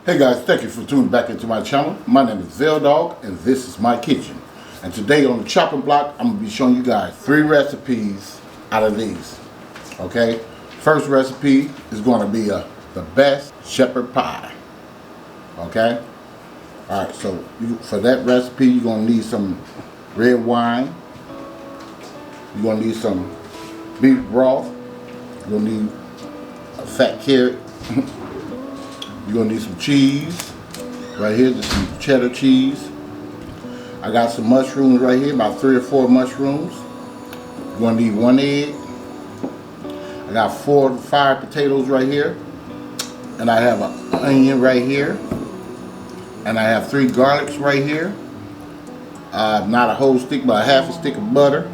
Hey guys, thank you for tuning back into my channel. My name is Dog, and this is my kitchen. And today on the chopping block, I'm going to be showing you guys 3 recipes out of these. Okay? First recipe is going to be the best shepherd pie. Okay? Alright, so for that recipe, you're going to need some red wine. You're going to need some beef broth. You're going to need a fat carrot. You're going to need some cheese. Right here, just some cheddar cheese. I got some mushrooms right here, about 3 or 4 mushrooms. You're going to need 1 egg. I got 4 to 5 potatoes right here. And I have an onion right here. And I have 3 garlics right here. Not a whole stick, but a half a stick of butter.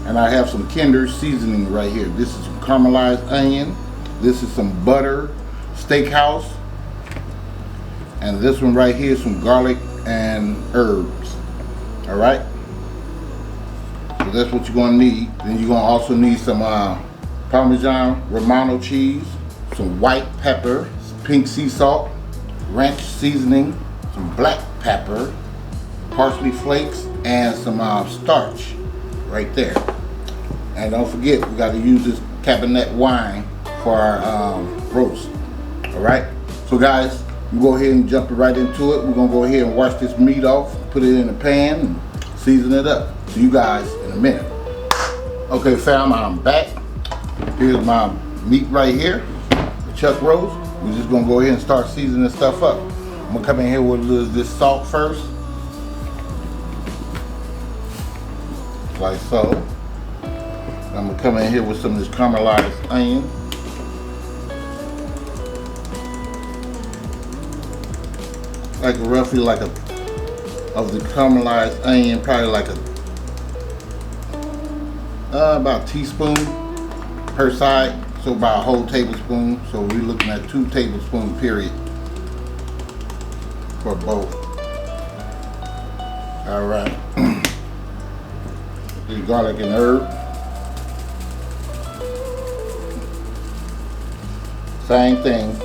And I have some Kinder's seasoning right here. This is some caramelized onion. This is some butter, STEAKHOUSE. And this one right here is some garlic and herbs. Alright? So that's what you're going to need. Then you're going to also need some Parmesan Romano cheese, some white pepper, some pink sea salt, ranch seasoning, some black pepper, parsley flakes, and some starch right there. And don't forget, we got to use this CABERNET wine for our roast. Alright? So guys, we go ahead and jump right into it. We're going to go ahead and wash this meat off, put it in the pan, and season it up. See you guys in a minute. Okay fam, I'm back. Here's my meat right here, the chuck roast. We're just going to go ahead and start seasoning this stuff up. I'm going to come in here with a little of this salt first. Like so. I'm going to come in here with some of this caramelized onion. Like roughly like of the caramelized onion, probably like about a teaspoon per side, so about a whole tablespoon. So we're looking at 2 tablespoons period for both. All right. The garlic and herb. Same thing.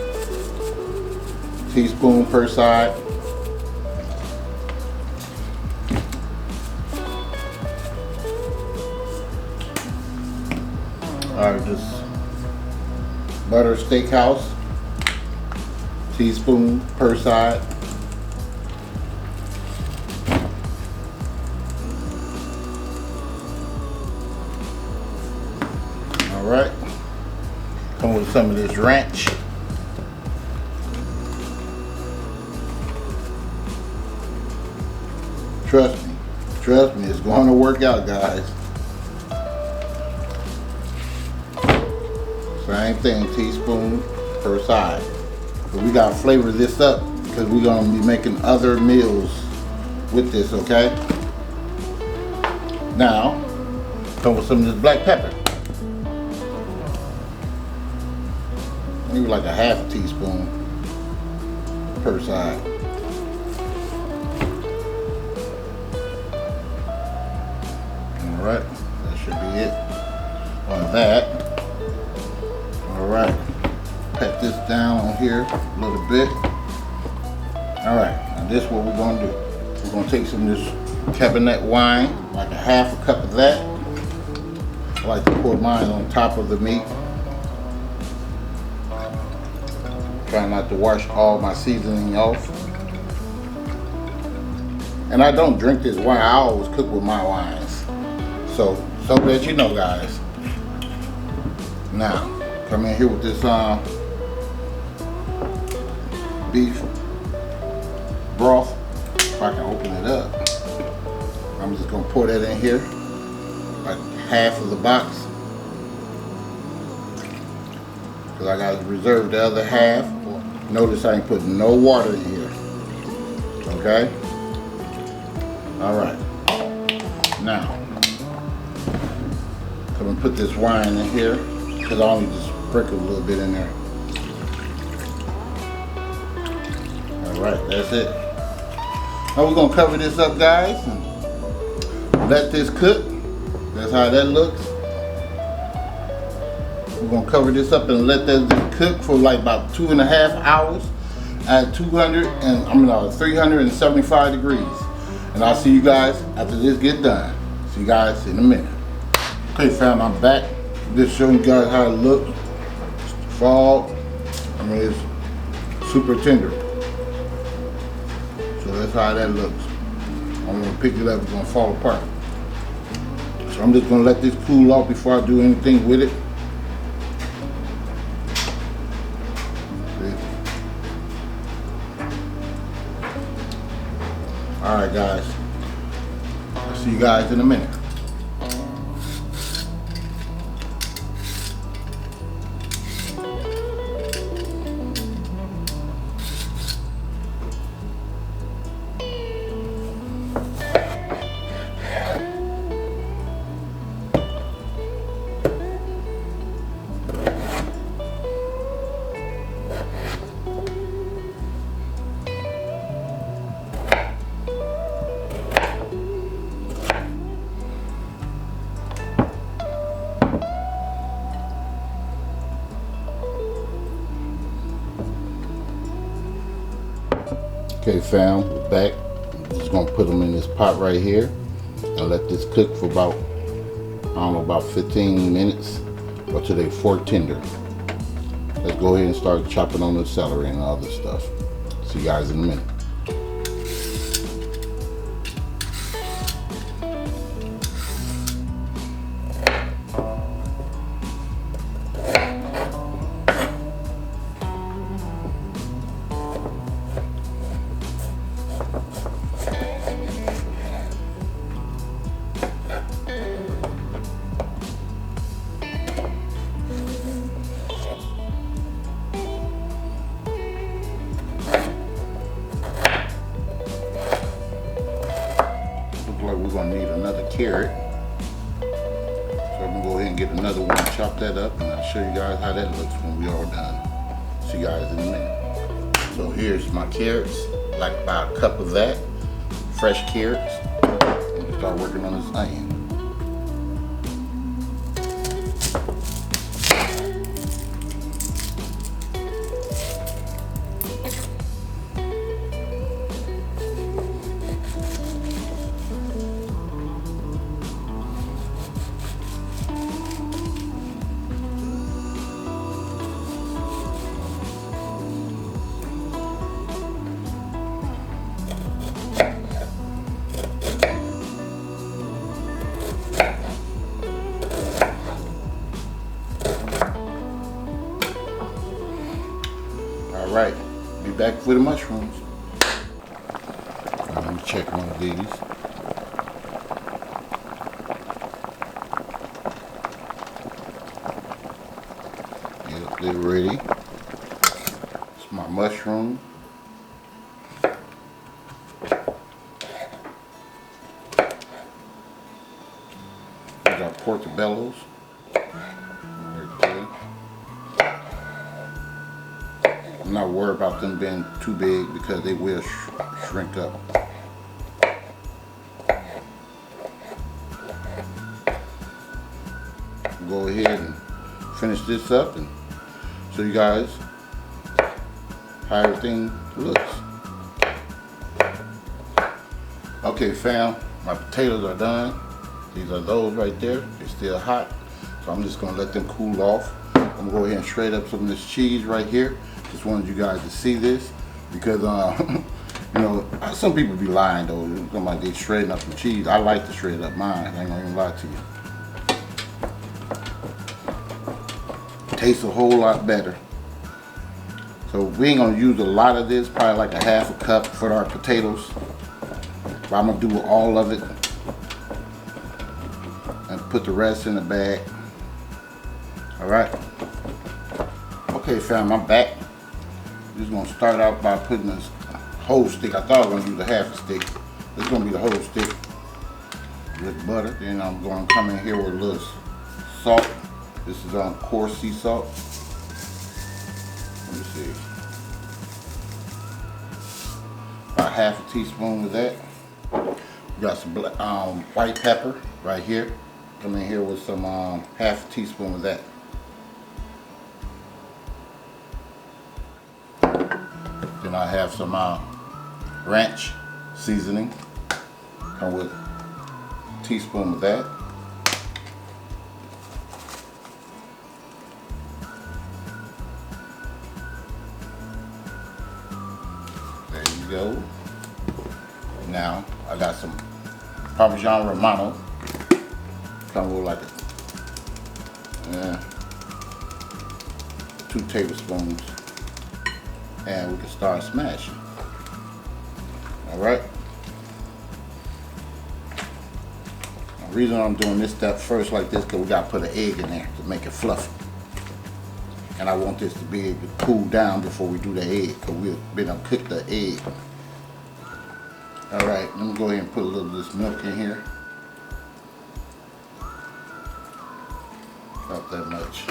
Teaspoon per side. Alright, just butter STEAKHOUSE, teaspoon per side. Alright, come with some of this ranch. Trust me, it's going to work out, guys. Same thing, teaspoon per side. But we gotta flavor this up because we're gonna be making other meals with this, okay? Now, come with some of this black pepper. Maybe like a half a teaspoon per side. Alright, that should be it on that. Alright, pat this down on here a little bit. Alright, now this is what we're going to do. We're going to take some of this CABERNET wine, like a half a cup of that. I like to pour mine on top of the meat. Try not to wash all my seasoning off. And I don't drink this wine, I always cook with my wines. So that you know, guys. Now, come in here with this beef broth. If I can open it up, I'm just gonna pour that in here, like half of the box, because I gotta reserve the other half. Notice I ain't putting no water in here. Okay. All right. Now, I'm gonna put this wine in here because I only just sprinkle a little bit in there. Alright, that's it. Now we're gonna cover this up, guys, and let this cook. That's how that looks. We're gonna cover this up and let that cook for like about 2.5 hours. at 375 degrees. And I'll see you guys after this get done. See you guys in a minute. Okay fam, I'm back. Just showing you guys how it looks. Fall. I mean, it's super tender. So that's how that looks. I'm gonna pick it up, it's gonna fall apart. So I'm just gonna let this cool off before I do anything with it. Alright guys, I'll see you guys in a minute. Okay fam, we're back. I'm just gonna put them in this pot right here and let this cook for about, I don't know, about 15 minutes or till they fork tender. Let's go ahead and start chopping on the celery and all this stuff. See you guys in a minute. We're gonna need another carrot, so I'm gonna go ahead and get another one, chop that up, and I'll show you guys how that looks when we all done. See you guys in a minute. So here's my carrots, like about a cup of that, fresh carrots. I'm gonna start working on this onion. Alright, be back for the mushrooms. Let me check one of these. Yep, they're ready. It's my mushroom. We got portobellos. I'm not worried about them being too big because they will shrink up. Go ahead and finish this up and show you guys how everything looks. Okay fam, my potatoes are done. These are those right there. They're still hot. So I'm just gonna let them cool off. I'm gonna go ahead and shred up some of this cheese right here. Just wanted you guys to see this because, you know, some people be lying though. Like they shredding up some cheese. I like to shred up mine. I ain't gonna even lie to you. Tastes a whole lot better. So we ain't gonna use a lot of this. Probably like a half a cup for our potatoes. But I'm gonna do all of it and put the rest in the bag. All right. Okay, fam, I'm back. Just gonna start out by putting this whole stick. I thought I was gonna use a half a stick. This is gonna be the whole stick with butter. Then I'm gonna come in here with a little salt. This is coarse sea salt. Let me see. About half a teaspoon of that. We got some white pepper right here. Come in here with some half a teaspoon of that. Then Then I have some ranch seasoning. Come with a teaspoon of that. There you go. Now I got some Parmesan Romano. Come with like 2 tablespoons. And we can start smashing. Alright. The reason I'm doing this step first like this because we got to put an egg in there to make it fluffy. And I want this to be able to cool down before we do the egg because we've been able to cook the egg. Alright, let me go ahead and put a little of this milk in here. Not that much.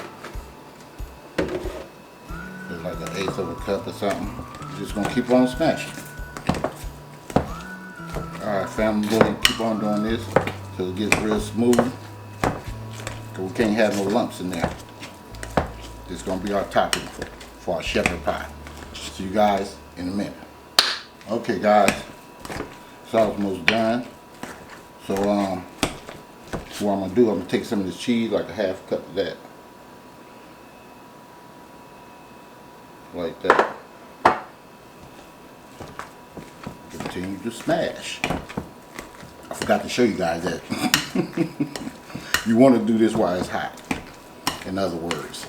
It's like 1/8 of a cup or something. We're just gonna keep on smashing. Alright family, go ahead and keep on doing this till it gets real smooth. Cause we can't have no lumps in there. This is gonna be our topping for our shepherd pie. See you guys in a minute. Okay guys, it's almost done. So what I'm gonna do, I'm gonna take some of this cheese, like a 1/2 cup of that. Like that. Continue to smash. I forgot to show you guys that. You want to do this while it's hot. In other words.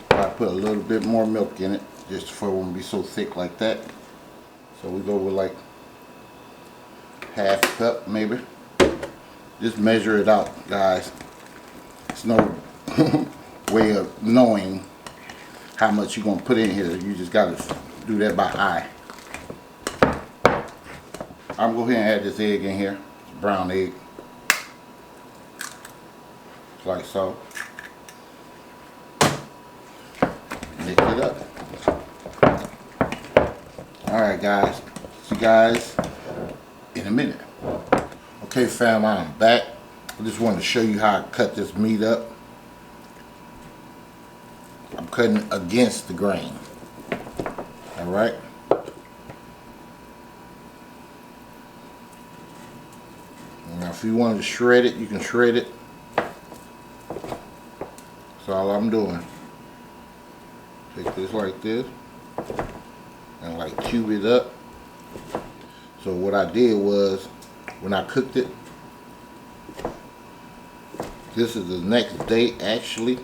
I put a little bit more milk in it, just for it won't be so thick like that. So we go with like 1/2 cup maybe. Just measure it out, guys. There's no way of knowing how much you're going to put in here. You just got to do that by eye. I'm going to go ahead and add this egg in here. It's a brown egg. Like so. Mix it up. Alright guys. See you guys in a minute. Okay fam, I'm back. I just wanted to show you how I cut this meat up. I'm cutting against the grain. Alright. Now if you wanted to shred it, you can shred it. That's all I'm doing. Take this like this and like cube it up. So what I did was, when I cooked it, this is the next day actually.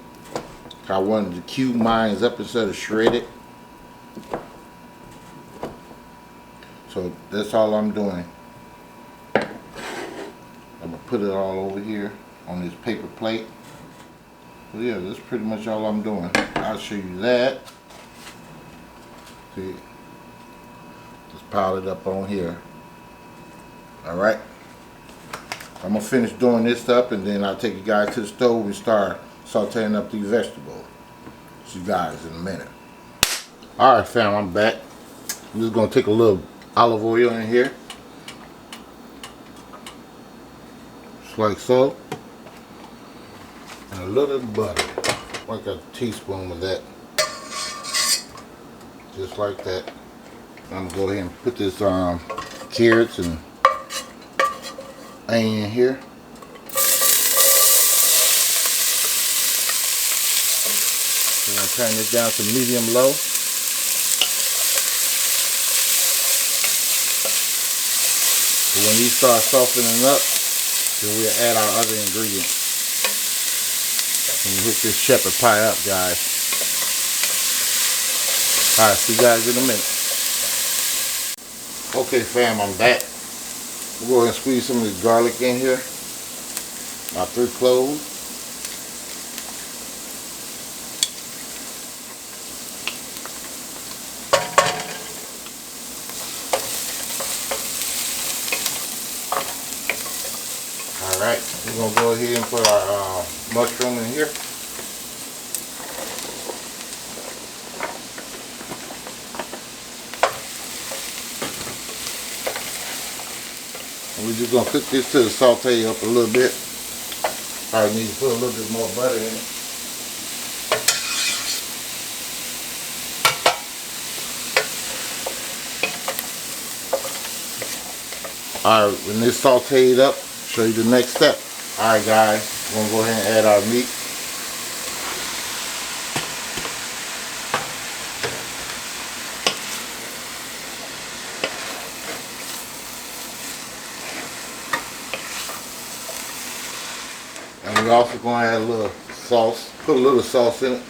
I wanted to cube mine up instead of shred it. So that's all I'm doing. I'm gonna put it all over here on this paper plate. So yeah, that's pretty much all I'm doing. I'll show you that. See, just pile it up on here. Alright. I'm gonna finish doing this up and then I'll take you guys to the stove and start sauteing up these vegetables. See you guys in a minute. Alright fam, I'm back. I'm just gonna take a little olive oil in here. Just like so. And a little butter. Like a teaspoon of that. Just like that. I'm gonna go ahead and put this carrots and onion in here. We're gonna turn this down to medium low. So when these start softening up, then we'll add our other ingredients. And hook this shepherd pie up, guys. Alright, see you guys in a minute. Okay fam, I'm back. We'll go ahead and squeeze some of this garlic in here. My 3 cloves. Alright, we're going to go ahead and put our mushroom in here. And we're just going to cook this till it saute up a little bit. Probably need to put a little bit more butter in it. Alright, when this sauteed up, show you the next step. Alright guys, we're going to go ahead and add our meat. And we're also going to add a little sauce, put a little sauce in it.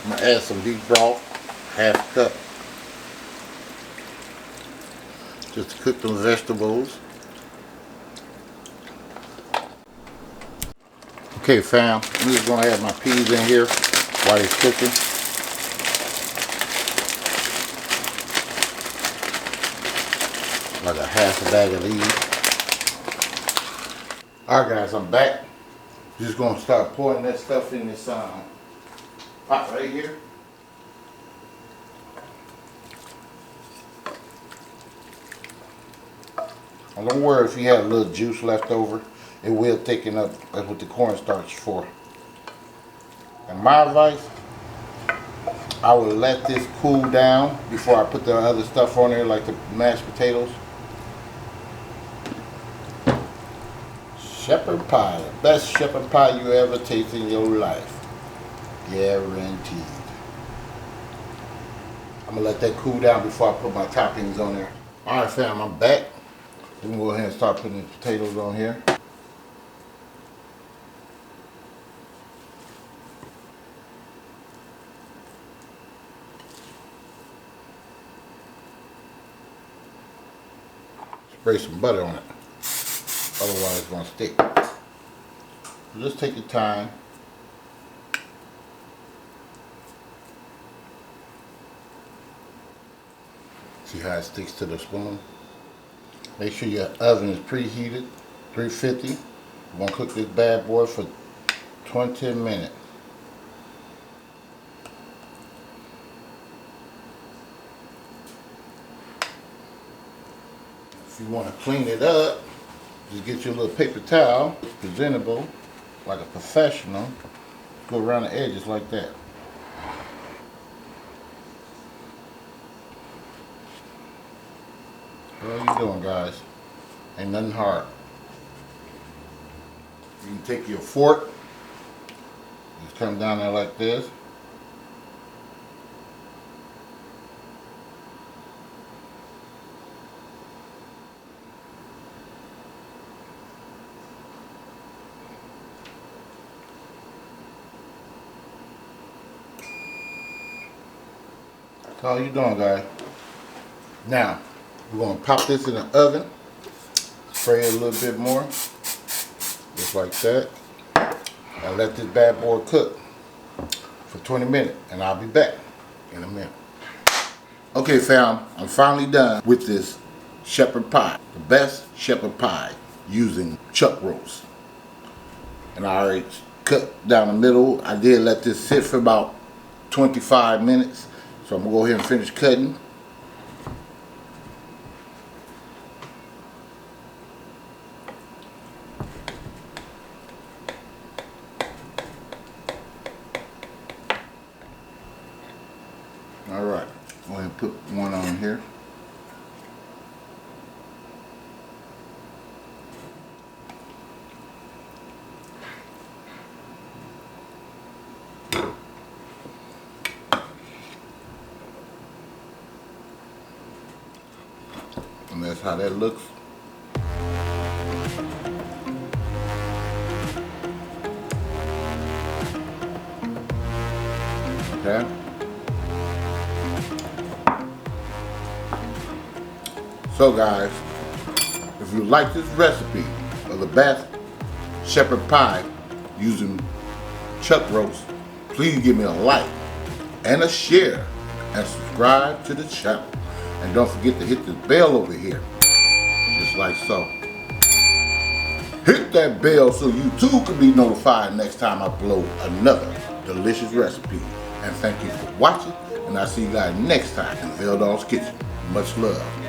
I'm going to add some beef broth, half cup, just to cook them vegetables. Okay fam, I'm just going to add my peas in here while it's cooking. Like a half a bag of these. Alright guys, I'm back. Just going to start pouring that stuff in this pot right here. And don't worry if you have a little juice left over, it will thicken up. That's what the cornstarch is for. And my advice, I will let this cool down before I put the other stuff on there, like the mashed potatoes. Shepherd pie, the best shepherd pie you ever taste in your life. Guaranteed. I'm gonna let that cool down before I put my toppings on there. Alright fam, I'm back. Let me go ahead and start putting the potatoes on here. Spray some butter on it. Otherwise it's gonna stick. So just take your time. See how it sticks to the spoon? Make sure your oven is preheated, 350. We're gonna cook this bad boy for 20 minutes. If you want to clean it up, just get your little paper towel, presentable, like a professional. Go around the edges like that. What are you doing, guys? Ain't nothing hard. You can take your fork, just come down there like this. That's all you're doing, guys. Now, we're going to pop this in the oven, spray it a little bit more, just like that, and let this bad boy cook for 20 minutes, and I'll be back in a minute. Okay fam, I'm finally done with this shepherd pie, the best shepherd pie using chuck roast. And I already cut down the middle. I did let this sit for about 25 minutes, so I'm going to go ahead and finish cutting. Alright, go ahead and put one on here. And that's how that looks. Okay. So guys, if you like this recipe of the best shepherd pie using chuck roast, please give me a like and a share and subscribe to the channel. And don't forget to hit the bell over here, just like so. Hit that bell so you too can be notified next time I upload another delicious recipe. And thank you for watching, and I'll see you guys next time in DOGG'S Kitchen. Much love.